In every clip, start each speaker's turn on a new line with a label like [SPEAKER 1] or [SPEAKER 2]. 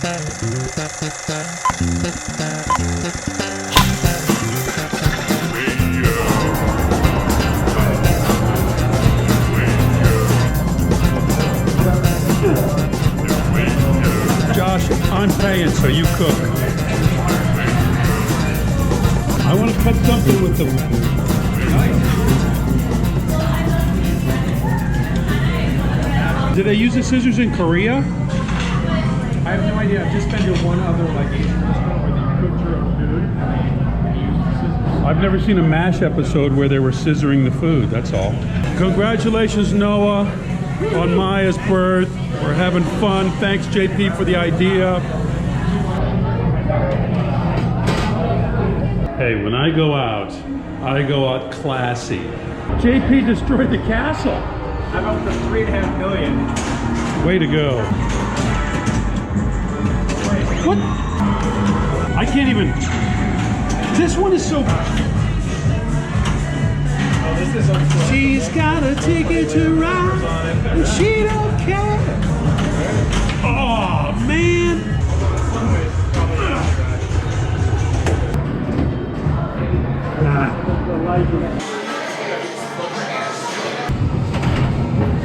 [SPEAKER 1] Josh, I'm paying, so you cook. I want to cut something with them. Did they use the scissors in Korea?
[SPEAKER 2] I have no idea. I've just been to one other like Asian restaurant where they cooked your own food and they used the scissors.
[SPEAKER 1] I've never seen a MASH episode where they were scissoring the food, that's all. Congratulations, Noah, on Maya's birth. We're having fun. Thanks, JP, for the idea. Hey, when I go out classy. JP destroyed the castle.
[SPEAKER 2] I'm up for $3.5 million.
[SPEAKER 1] Way to go. What? I can't even. This one is so.
[SPEAKER 2] Oh, this is unfortunate.
[SPEAKER 1] She's got a ticket to ride, and she don't care. Oh, man.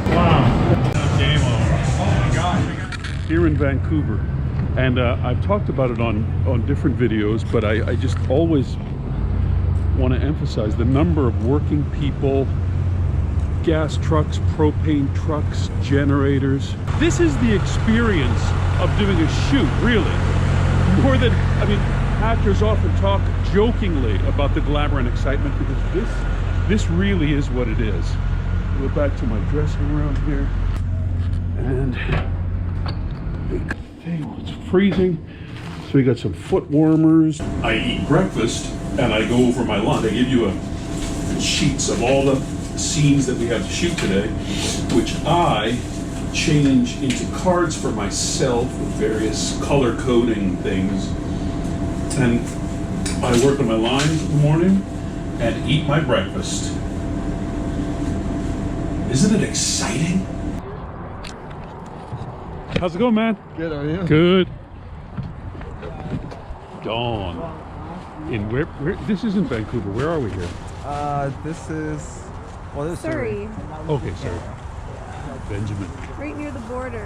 [SPEAKER 1] Wow.
[SPEAKER 2] Game over. Oh my gosh.
[SPEAKER 1] Here in Vancouver, and I've talked about it on different videos, but I just always want to emphasize the number of working people, gas trucks, propane trucks, generators. This is the experience of doing a shoot, really. More than, I mean, actors often talk jokingly about the glamour and excitement, because this really is what it is. Go back to my dressing room here, and it's freezing, so we got some foot warmers. I eat breakfast and I go over my lunch. I give you sheets of all the scenes that we have to shoot today, which I change into cards for myself with various color coding things. And I work on my lines in the morning and eat my breakfast. Isn't it exciting? How's it going, man?
[SPEAKER 3] Good, how are you?
[SPEAKER 1] Good. Dawn. In where this isn't Vancouver. Where are we here?
[SPEAKER 3] This is, well, this is
[SPEAKER 4] Surrey.
[SPEAKER 1] Okay, sorry. Benjamin.
[SPEAKER 4] Right near the border.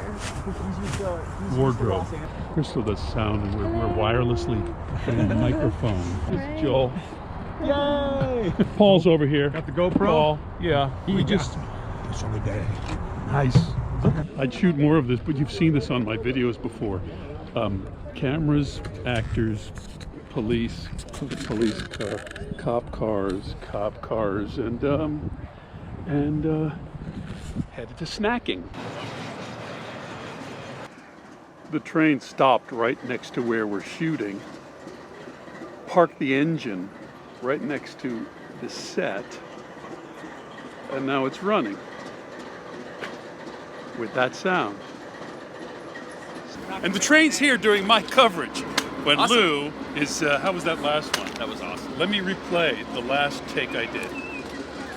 [SPEAKER 1] Wardrobe. Crystal does sound, and we're wirelessly in the microphone. This is Joel.
[SPEAKER 3] Yay!
[SPEAKER 1] Paul's over here.
[SPEAKER 3] Got the GoPro?
[SPEAKER 1] Paul, yeah. We just.
[SPEAKER 3] It's on the day.
[SPEAKER 1] Nice. I'd shoot more of this, but you've seen this on my videos before. Cameras, actors, police car, cop cars, and headed to snacking. The train stopped right next to where we're shooting, parked the engine right next to the set, and now it's running with that sound. And the train's here during my coverage when
[SPEAKER 5] Awesome.
[SPEAKER 1] Lou is, how was that last one?
[SPEAKER 5] That was awesome.
[SPEAKER 1] Let me replay the last take I did.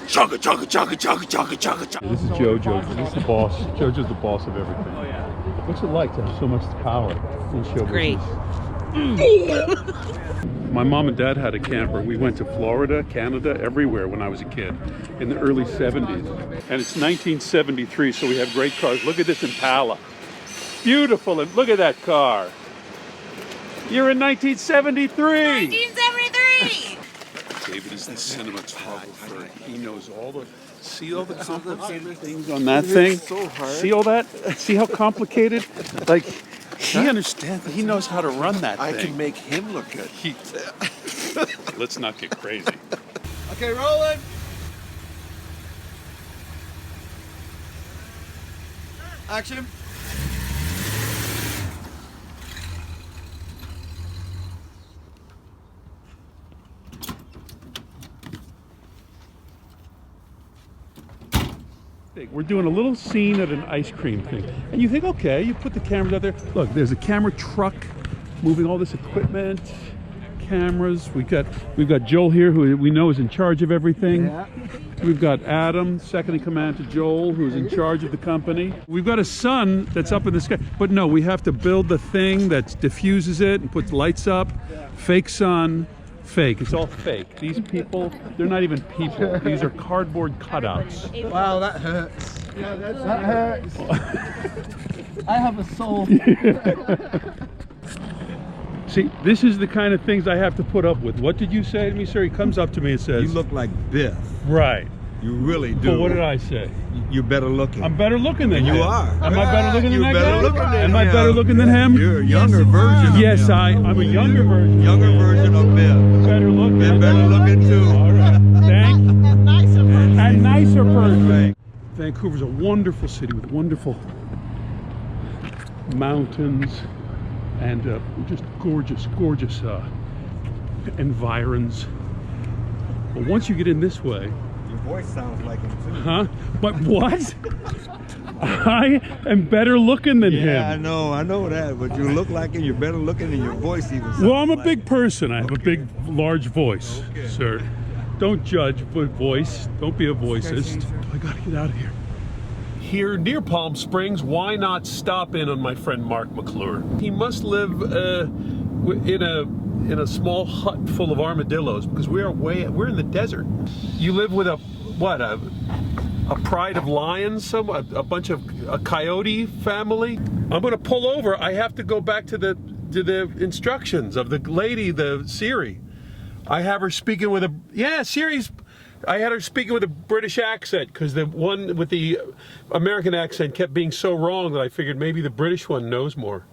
[SPEAKER 5] Chugga, chugga, chugga, chugga, chugga, chugga, chugga.
[SPEAKER 1] This is Jojo. This is the boss. Jojo's the boss of everything.
[SPEAKER 5] Oh, yeah.
[SPEAKER 1] What's it like to have so much power in show
[SPEAKER 5] Great.
[SPEAKER 1] business? My mom and dad had a camper. We went to Florida, Canada, everywhere when I was a kid in the early 70s. And it's 1973, so we have great cars. Look at this Impala. Beautiful, and look at that car. You're in 1973.
[SPEAKER 5] 1973!
[SPEAKER 1] David is the cinematographer. He knows all the, see all the complicated things on that thing?
[SPEAKER 3] so hard.
[SPEAKER 1] See all that? See how complicated? Like, he understands, he knows how to run that
[SPEAKER 3] I
[SPEAKER 1] thing.
[SPEAKER 3] can make him look good.
[SPEAKER 1] Let's not get crazy.
[SPEAKER 3] Okay, rolling. Action.
[SPEAKER 1] We're doing a little scene at an ice cream thing. And you think, okay, you put the cameras out there. Look, there's a camera truck moving all this equipment, cameras. We've got Joel here, who we know is in charge of everything.
[SPEAKER 3] Yeah.
[SPEAKER 1] We've got Adam, second in command to Joel, who's in charge of the company. We've got a sun that's up in the sky. But no, we have to build the thing that diffuses it and puts lights up. Fake sun, fake. It's all fake. These people, they're not even people. These are cardboard cutouts.
[SPEAKER 3] Wow, that hurts. Yeah, that hurts. I have a soul.
[SPEAKER 1] See, this is the kind of things I have to put up with. What did you say to me, sir? He comes up to me and says...
[SPEAKER 3] You look like Biff.
[SPEAKER 1] Right.
[SPEAKER 3] You really do.
[SPEAKER 1] But what did I say?
[SPEAKER 3] You're better looking.
[SPEAKER 1] I'm better looking than him.
[SPEAKER 3] You are.
[SPEAKER 1] Am I better looking than that guy?
[SPEAKER 3] Am
[SPEAKER 1] I better looking than him?
[SPEAKER 3] You're a younger version of
[SPEAKER 1] Yes,
[SPEAKER 3] him.
[SPEAKER 1] I'm a younger version.
[SPEAKER 3] Younger version of Biff.
[SPEAKER 1] Better looking.
[SPEAKER 3] And better looking too.
[SPEAKER 1] All right. Thank you.
[SPEAKER 4] And nicer person.
[SPEAKER 1] And nicer person.
[SPEAKER 3] Right.
[SPEAKER 1] Vancouver's a wonderful city with wonderful mountains and just gorgeous, gorgeous environs. But once you get in this way,
[SPEAKER 3] Your voice sounds like him too.
[SPEAKER 1] huh? But what? I am better looking than
[SPEAKER 3] Yeah,
[SPEAKER 1] him.
[SPEAKER 3] I know that, but you look like him, you're better looking and your voice even sounds
[SPEAKER 1] Well, I'm a
[SPEAKER 3] like
[SPEAKER 1] big
[SPEAKER 3] him.
[SPEAKER 1] person. I have a big, large voice,
[SPEAKER 3] Okay.
[SPEAKER 1] sir. Don't judge with voice. Don't be a voicist. I gotta get out of here. Here near Palm Springs, why not stop in on my friend Mark McClure? He must live in a small hut full of armadillos because we're in the desert. You live with a pride of lions, a bunch of a coyote family. I'm gonna pull over. I have to go back to the instructions of the lady, the Siri. I have her speaking with Siri's. I had her speaking with a British accent because the one with the American accent kept being so wrong that I figured maybe the British one knows more.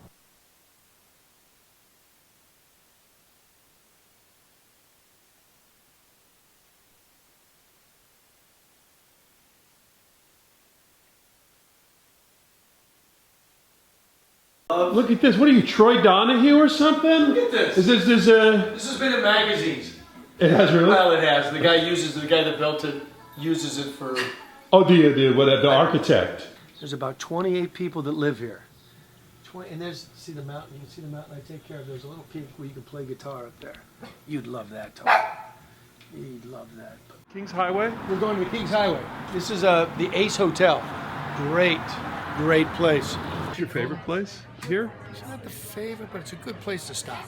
[SPEAKER 1] Look at this. What are you, Troy Donahue or something?
[SPEAKER 6] Look at this.
[SPEAKER 1] Is this
[SPEAKER 6] This has been in magazines.
[SPEAKER 1] It has really?
[SPEAKER 6] Well, it has. The guy that built it uses it for.
[SPEAKER 1] Oh, the architect.
[SPEAKER 6] There's about 28 people that live here. And see the mountain. You can see the mountain I take care of. There's a little peak where you can play guitar up there. You'd love that, Tom. You'd love that.
[SPEAKER 1] Kings Highway?
[SPEAKER 6] We're going to Kings Highway. This is the Ace Hotel. Great place.
[SPEAKER 1] What's your favorite place here?
[SPEAKER 6] It's not the favorite, but it's a good place to stop.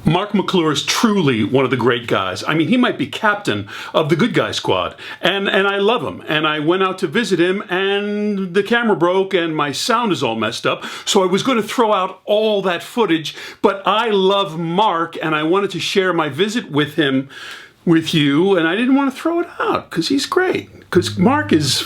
[SPEAKER 1] Mark McClure is truly one of the great guys. I mean, he might be captain of the good guy squad. And I love him. And I went out to visit him and the camera broke and my sound is all messed up. So I was going to throw out all that footage. But I love Mark and I wanted to share my visit with him with you. And I didn't want to throw it out because he's great. Because Mark is,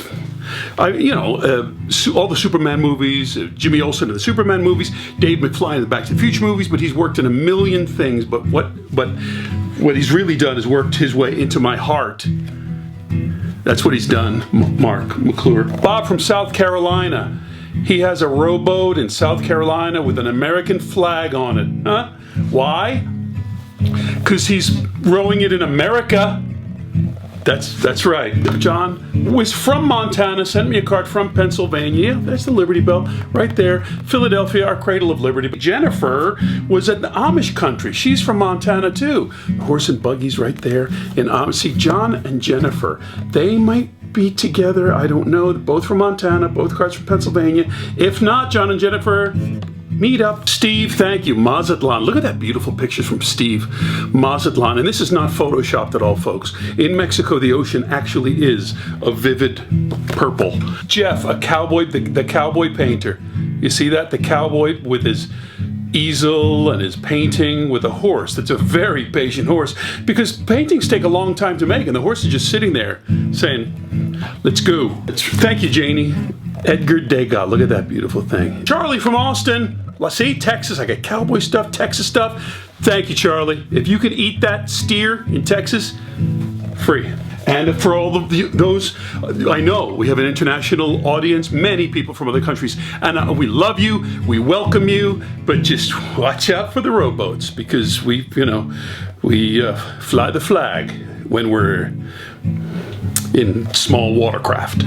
[SPEAKER 1] all the Superman movies, Jimmy Olsen in the Superman movies, Dave McFly in the Back to the Future movies, but he's worked in a million things. But what he's really done is worked his way into my heart. That's what he's done, Mark McClure. Bob from South Carolina. He has a rowboat in South Carolina with an American flag on it. Huh? Why? Because he's rowing it in America. That's right. John was from Montana, sent me a card from Pennsylvania. There's the Liberty Bell right there. Philadelphia, our cradle of liberty. Jennifer was at the Amish country. She's from Montana too. Horse and buggies right there in Amish. See, John and Jennifer, they might be together. I don't know. Both from Montana, both cards from Pennsylvania. If not, John and Jennifer, meet up. Steve, thank you. Mazatlan. Look at that beautiful picture from Steve. Mazatlan. And this is not photoshopped at all, folks. In Mexico, the ocean actually is a vivid purple. Jeff, a cowboy, the cowboy painter. You see that? The cowboy with his easel and his painting with a horse. That's a very patient horse because paintings take a long time to make and the horse is just sitting there saying, let's go. Thank you, Janie. Edgar Degas. Look at that beautiful thing. Charlie from Austin. See, Texas. I got cowboy stuff, Texas stuff. Thank you, Charlie. If you could eat that steer in Texas, free. And for all of those, I know we have an international audience, many people from other countries, and we love you, we welcome you, but just watch out for the rowboats because we fly the flag when we're in small watercraft.